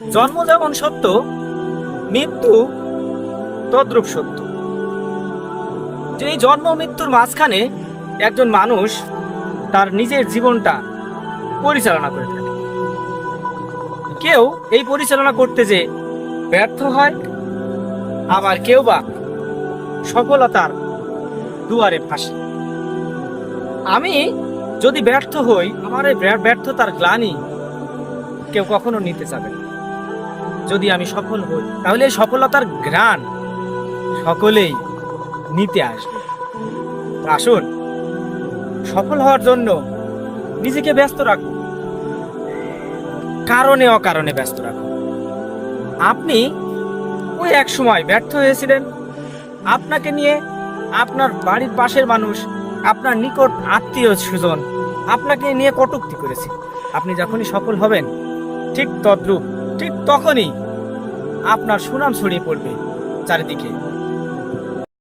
জন্ম যেমন সত্য, মৃত্যু তদ্রূপ সত্য। যে এই জন্ম মৃত্যুর মাঝখানে একজন মানুষ তার নিজের জীবনটা পরিচালনা করে থাকে। কেউ এই পরিচালনা করতে যে ব্যর্থ হয়, আবার কেউ বা সফলতার দুয়ারে ফাঁসে। আমি যদি ব্যর্থ হই, আমার এই ব্যর্থতার গ্লানি কেউ কখনো নিতে চাবে না। যদি আমি সফল হই, তাহলে এই সফলতার ঘ্রাণ সকলেই নিতে আসবে। আসুন, সফল হওয়ার জন্য নিজেকে ব্যস্ত রাখুন, কারণে অকারণে ব্যস্ত রাখুন। আপনি ওই এক সময় ব্যর্থ হয়েছিলেন, আপনাকে নিয়ে আপনার বাড়ির পাশের মানুষ, আপনার নিকট আত্মীয় স্বজন আপনাকে নিয়ে কটূক্তি করেছে। আপনি যখনই সফল হবেন, ঠিক তদ্রূপ, ঠিক তখনই আপনার সুনাম ছড়িয়ে পড়বে চারিদিকে।